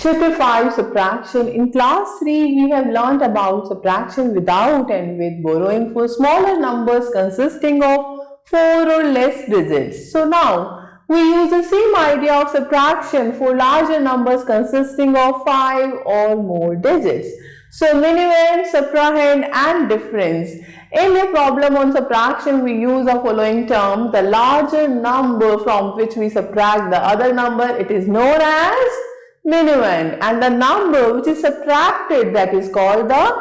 Chapter 5 Subtraction. In class 3 we have learnt about subtraction without and with borrowing for smaller numbers consisting of 4 or less digits. So now we use the same idea of subtraction for larger numbers consisting of 5 or more digits. So minuend, subtrahend and difference. In the problem on subtraction, we use the following term. The larger number from which we subtract the other number, it is known as minuend, and the number which is subtracted, that is called the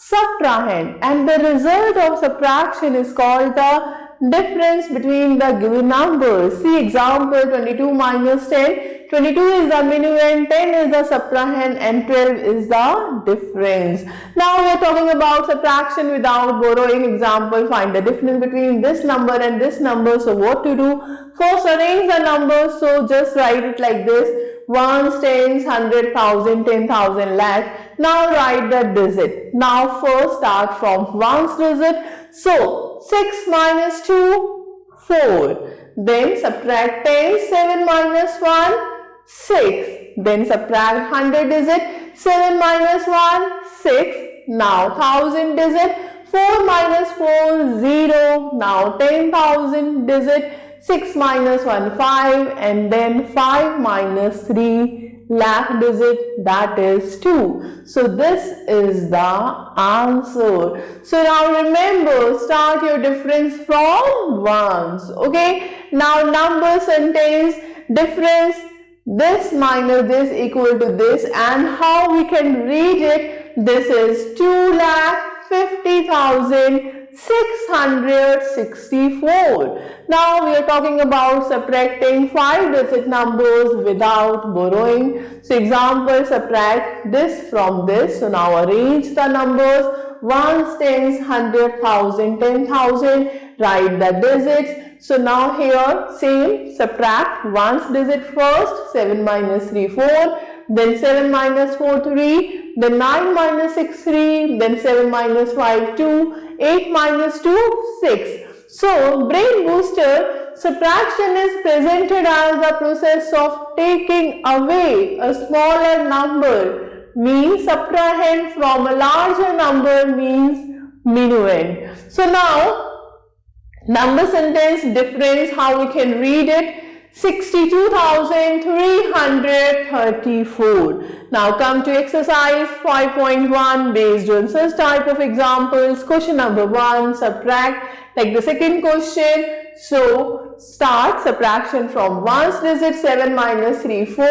subtrahend, and the result of subtraction is called the difference between the given numbers. See example 22 minus 10. 22 is the minuend, 10 is the subtrahend and 12 is the difference. Now we are talking about subtraction without borrowing. Example, find the difference between this number and this number. So what to do? First arrange the numbers. So just write it like this: ones, tens, 100, 1000, 10,000, lakh. Now write the digit. Now first start from ones digit. So 6 minus 2, 4. Then subtract 10, 7 minus 1, 6. Then subtract 100 digit, 7 minus 1, 6. Now 1000 digit, 4 minus 4, 0. Now 10,000 digit, 6 minus 1, 5, and then 5 minus 3, lakh digit, that is 2. So this is the answer. So now remember, start your difference from ones. Okay. Now number sentence difference, this minus this equal to this, and how we can read it? This is 2,50,664. Now we are talking about subtracting 5-digit numbers without borrowing. So example, subtract this from this. So now arrange the numbers: ones, tens, 100, 1000, 10,000. Write the digits. So now here same, subtract ones digit first, 7 minus 3, 4. Then 7 minus 4, 3, then 9 minus 6, 3, then 7 minus 5, 2, 8 minus 2, 6. So, brain booster, subtraction is presented as the process of taking away a smaller number, means subtrahend, from a larger number, means minuend. So now, number sentence difference, how we can read it? 62,334. Now come to exercise 5.1 based on such type of examples. Question number 1, subtract like the second question. So start subtraction from ones digit: 7 minus 3, 4,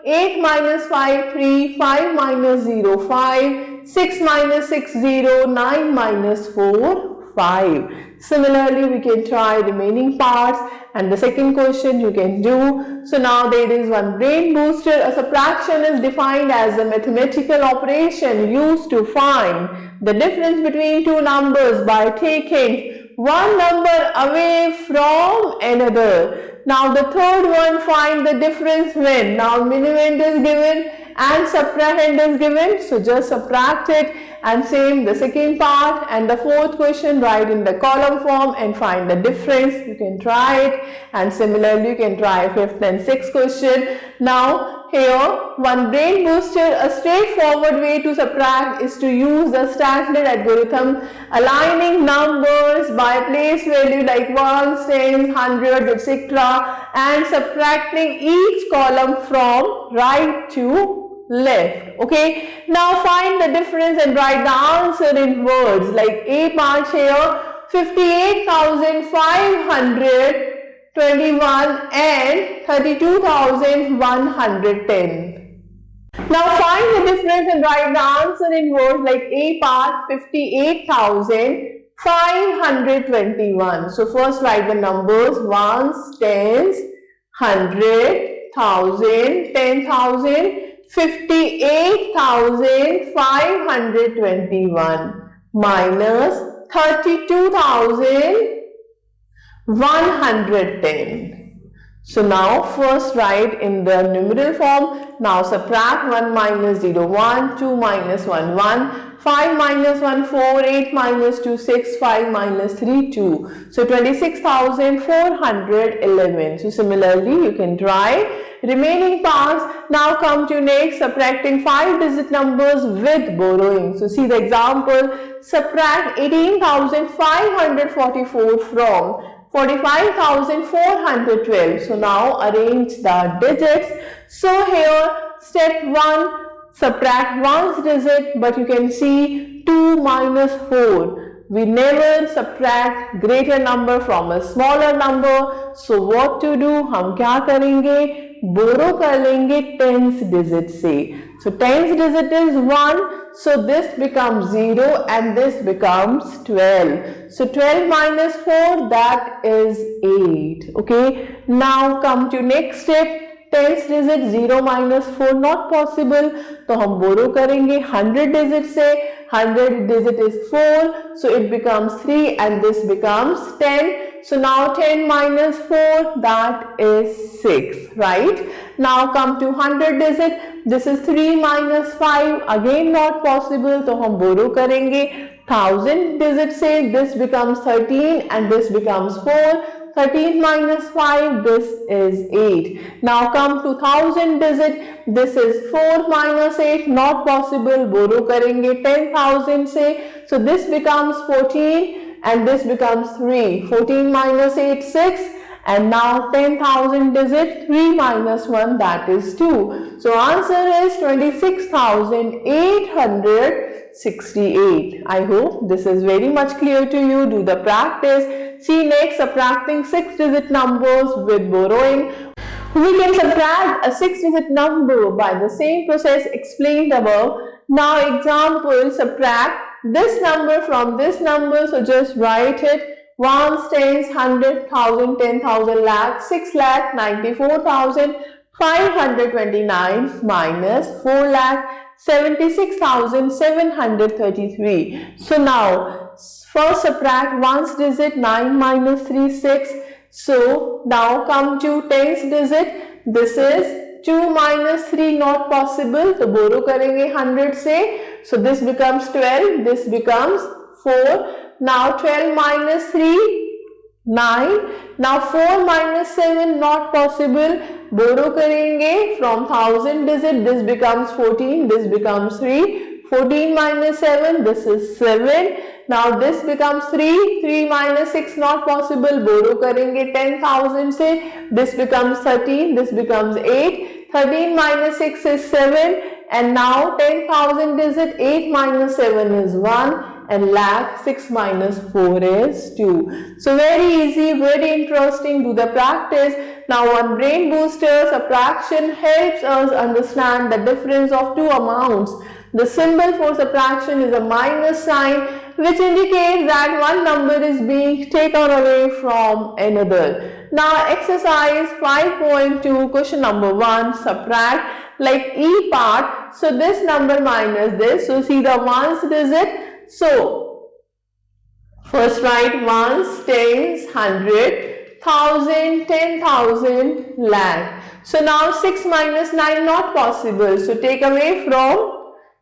8 minus 5, 3, 5 minus 0, 5, 6 minus 6, 0, 9 minus 4, 5. Similarly, we can try remaining parts, and the second question you can do. So now there is one brain booster. A subtraction is defined as a mathematical operation used to find the difference between two numbers by taking one number away from another. Now the third one, find the difference when. Now minuend is given and subtrahend is given, so just subtract it, and same the second part. And the fourth question, write in the column form and find the difference. You can try it, and similarly you can try fifth and sixth question. Now here one brain booster. A straightforward way to subtract is to use the standard algorithm, aligning numbers by place value like ones, tens, 100, etc., and subtracting each column from right to left. Okay, now find the difference and write the answer in words. Like A part here, 58,521 and 32,110. Now find the difference and write the answer in words. Like A part, 58,521. So first write the numbers: ones, tens, 100, 1000, 10,000, 58,521 minus 32,110. So now first write in the numeral form. Now subtract 1 minus 0, 1, 2 minus 1, 1, 5 minus 1, 4, 8 minus 2, 6, 5 minus 3, 2. So 26,411. So similarly you can try remaining parts. Now come to next, subtracting 5-digit numbers with borrowing. So see the example, subtract 18,544 from 45,412. So now arrange the digits. So here step 1, subtract one's digit, but you can see 2 minus 4. We never subtract greater number from a smaller number. So what to do? हम क्या करेंगे? Borrow कर लेंगे 10th digit से. So 10th digit is 1. So this becomes 0 and this becomes 12. So 12 minus 4, that is 8. Okay. Now come to next step. 10th digit 0 minus 4 not possible. तो हम borrow करेंगे 100 digit से. 100 digit is 4. So it becomes 3 and this becomes 10. So now 10 minus 4, that is 6, right? Now come to 100 digit. This is 3 minus 5. Again not possible. तो हम borrow करेंगे 1000 digit से. This becomes 13 and this becomes 4. 13 minus 5, this is 8. Now come to 1000 digit. This is 4 minus 8, not possible. Borrow करेंगे 10,000 से. So this becomes 14 and this becomes 3. 14 minus 8, 6. And now 10,000 digit, 3 minus 1, that is 2. So answer is 26,868. I hope this is very much clear to you. Do the practice. See next, subtracting 6-digit numbers with borrowing. We can subtract a 6-digit number by the same process explained above. Now example, subtract this number from this number. So just write it. 1s, 10s, 100, 1000, 10,000, lakh, 6 lakh, 94,529 minus 4 lakh, 76,733. So now first subtract 1's digit, 9 minus 3, 6. So now come to 10's digit. This is 2 minus 3, not possible. So borrow करेंगे 100 से. So this becomes 12. This becomes 4. Now 12 minus 3, 9. Now 4 minus 7, not possible. Borrow करेंगे from 1000 digit. This becomes 14. This becomes 3. 14 minus 7, this is 7. Now this becomes 3. 3 minus 6, not possible. Borrow करेंगे 10,000 से. This becomes 13. This becomes 8. 13 minus 6 is 7. And now 10,000 digit. 8 minus 7 is 1. And lakh, 6 minus 4 is 2. So very easy, very interesting. Do the practice. Now one brain booster, subtraction helps us understand the difference of two amounts. The symbol for subtraction is a minus sign, which indicates that one number is being taken away from another. Now exercise 5.2, question number 1, subtract like E part. So this number minus this. So see the ones digit. So first write ones, tens, 100, 1000, 10,000, lakh. So now 6 minus 9, not possible. So take away from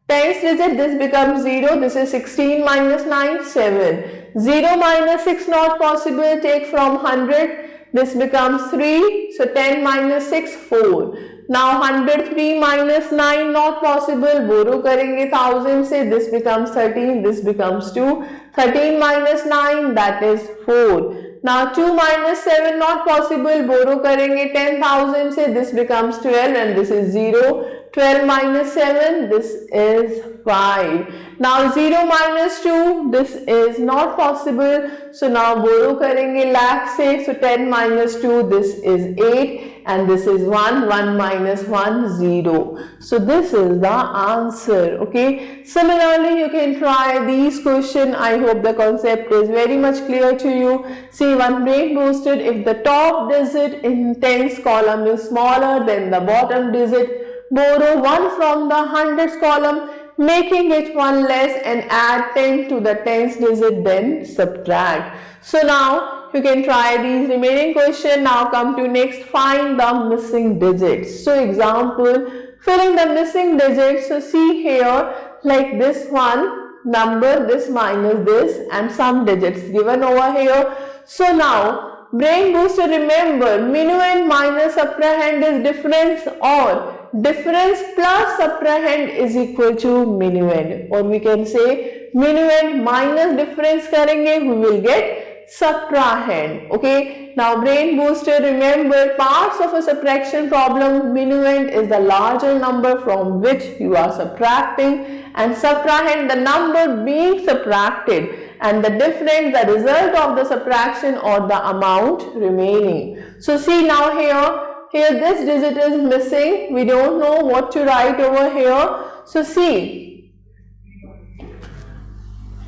tens digit. This becomes 0. This is 16 minus 9, 7. 0 minus 6, not possible. Take from 100. This becomes 3. So 10 minus 6, 4. Now 103 minus 9, not possible. Borrow करेंगे 1000 से. This becomes 13. This becomes 2. 13 minus 9, that is 4. Now 2 minus 7, not possible. Borrow करेंगे 10,000 से. This becomes 12 and this is 0. 12 minus 7, this is 5. Now 0 minus 2, this is not possible. So now borrow करेंगे lakh से. So 10 minus 2, this is 8. And this is 1, 1 minus 1, 0. So this is the answer, okay. Similarly, you can try these questions. I hope the concept is very much clear to you. See, one brain boosted, if the top digit in tens column is smaller than the bottom digit, borrow 1 from the hundreds column, making it 1 less, and add 10 to the tens digit, then subtract. So now you can try these remaining questions. Now come to next, find the missing digits. So example, filling the missing digits. So see here, like this one number, this minus this, and some digits given over here. So now brain booster, remember minuend minus subtrahend is difference, or difference plus subtrahend is equal to minuend, or we can say minuend minus difference karenge, we will get subtrahend. Okay, now brain booster, remember parts of a subtraction problem, minuend is the larger number from which you are subtracting, and subtrahend the number being subtracted, and the difference the result of the subtraction or the amount remaining. So see now here this digit is missing, we don't know what to write over here. So see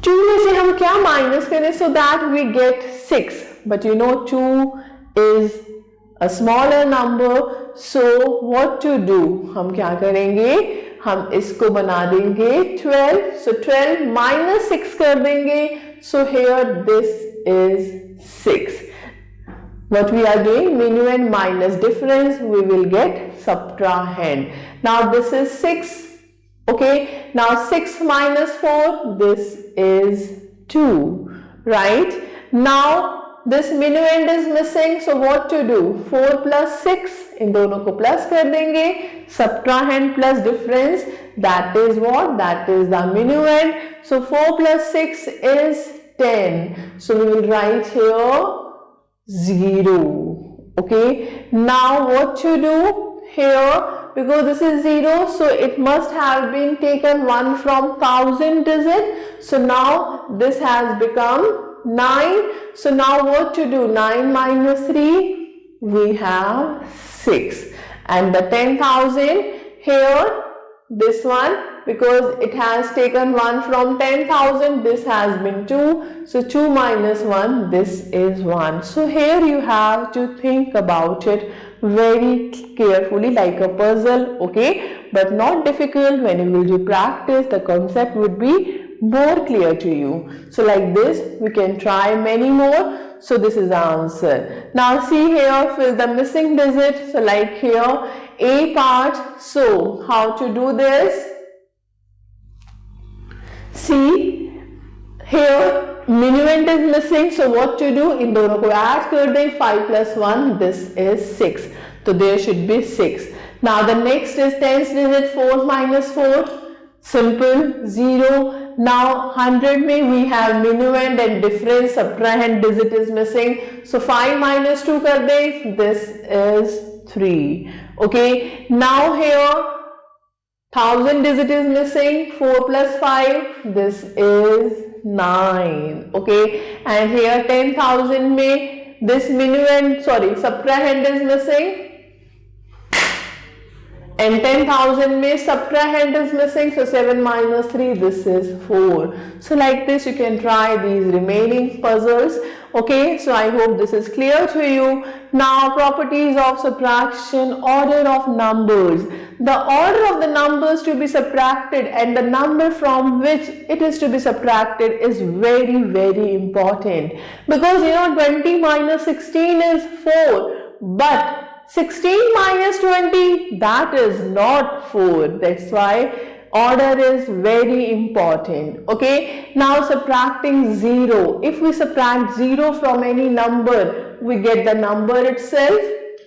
2 में से हम क्या minus करें, so that we get 6, but you know 2 is a smaller number, so what to do, हम क्या करेंगे, हम इसको बना देंगे 12, so 12 minus 6 कर देंगे, so here this is 6. What we are doing, minuend minus difference, we will get subtrahend. Now this is 6. Okay, now 6 minus 4, this is 2, right? Now this minuend is missing, so what to do? 4 plus 6, इन दोनों को plus कर देंगे, subtrahend plus difference, that is what? That is the minuend. So 4 plus 6 is 10. So we will write here 0. Okay, now what to do here? Because this is 0, so it must have been taken 1 from 1000 digit. So now this has become 9. So now what to do? 9 minus 3, we have 6. And the 10,000 here, this one, because it has taken 1 from 10,000, this has been 2. So 2 minus 1, this is 1. So here you have to think about it very carefully, like a puzzle, okay, but not difficult. When you will do practice, the concept would be more clear to you. So like this, we can try many more. So this is the answer. Now see here, fill the missing digit. So like here, A part. So how to do this? See here, minuend is missing, so what to do? इन दोनों को add कर दें, 5 plus 1, this is 6. So there should be 6. Now the next is tens digit, 4 minus 4, simple, 0. Now 100 में we have minuend and difference, subtrahend digit is missing. So 5 minus 2 कर दें, this is 3. Okay, now here 1000 digit is missing, 4 plus 5, this is 9. Okay, and here 10,000 में this minuend, sorry, subtrahend is missing, and 10,000 में subtrahend is missing, so 7 minus 3, this is 4. So like this you can try these remaining puzzles. Okay, so I hope this is clear to you. Now properties of subtraction, order of numbers. The order of the numbers to be subtracted and the number from which it is to be subtracted is very, very important, because you know 20 minus 16 is 4, but 16 minus 20, that is not 4. That's why order is very important. Okay, now subtracting 0. If we subtract 0 from any number, we get the number itself.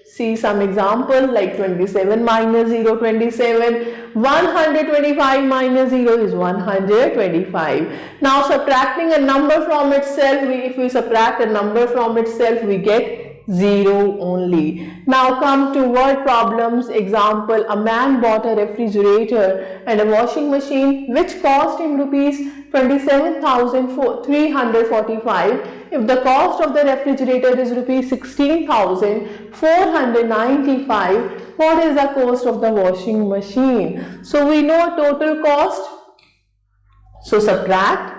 See some example like 27 minus 0, 27. 125 minus 0 is 125. Now subtracting a number from itself, if we subtract a number from itself, we get 0 only. Now come to word problems. Example, a man bought a refrigerator and a washing machine which cost him rupees 27,345. If the cost of the refrigerator is rupees 16,495, what is the cost of the washing machine? So we know total cost. So subtract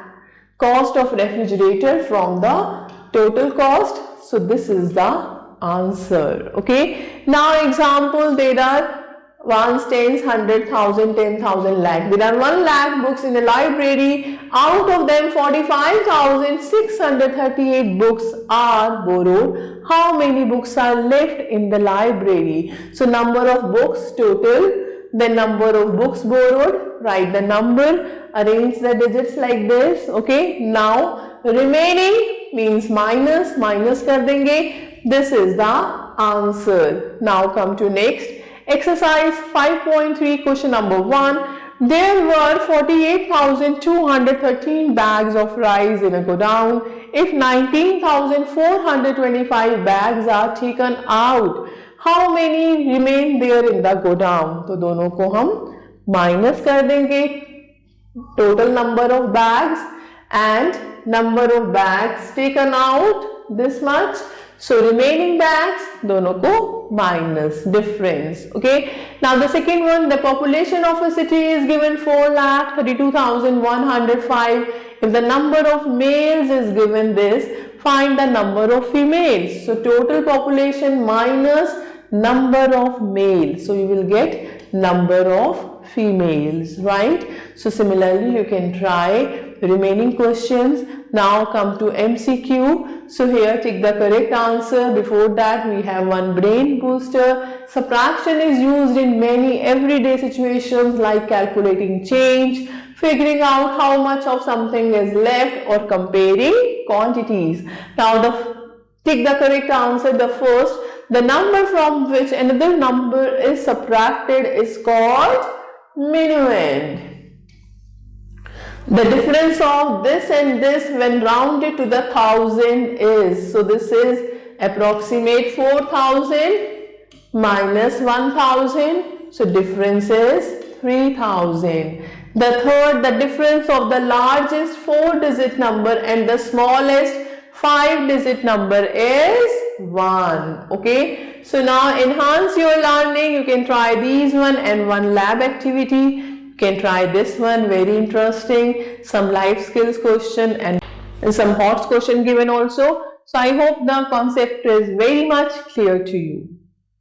cost of refrigerator from the total cost. So this is the answer. Okay. Now example, there are ones, tens, 100,000, 10,000, lakh. There are 1 lakh books in the library. Out of them 45,638 books are borrowed. How many books are left in the library? So number of books total, the number of books borrowed, write the number, arrange the digits like this. Okay. Now remaining means minus, minus कर देंगे. This is the answer. Now come to next exercise 5.3 question number 1. There were 48,213 bags of rice in a godown. If 19,425 bags are taken out, how many remain there in the godown? तो दोनों को हम minus कर देंगे. Total number of bags and number of bags taken out, this much. So remaining bags, दोनों को minus, difference. Okay. Now the second one, the population of a city is given 4,32,105. If the number of males is given this, find the number of females. So total population minus number of males. So you will get number of females, right? So similarly you can try remaining questions. Now come to MCQ. So here take the correct answer. Before that we have one brain booster. Subtraction is used in many everyday situations like calculating change, figuring out how much of something is left, or comparing quantities. Now take the correct answer. The first, the number from which another number is subtracted is called minuend. The difference of this and this when rounded to the thousand is, so this is approximate 4,000 minus 1,000, so difference is 3,000. The third, the difference of the largest 4-digit number and the smallest 5-digit number is 1. Okay, so now enhance your learning. You can try these one and one lab activity. You can try this one, very interesting, some life skills question and some HOTS question given also. So I hope the concept is very much clear to you.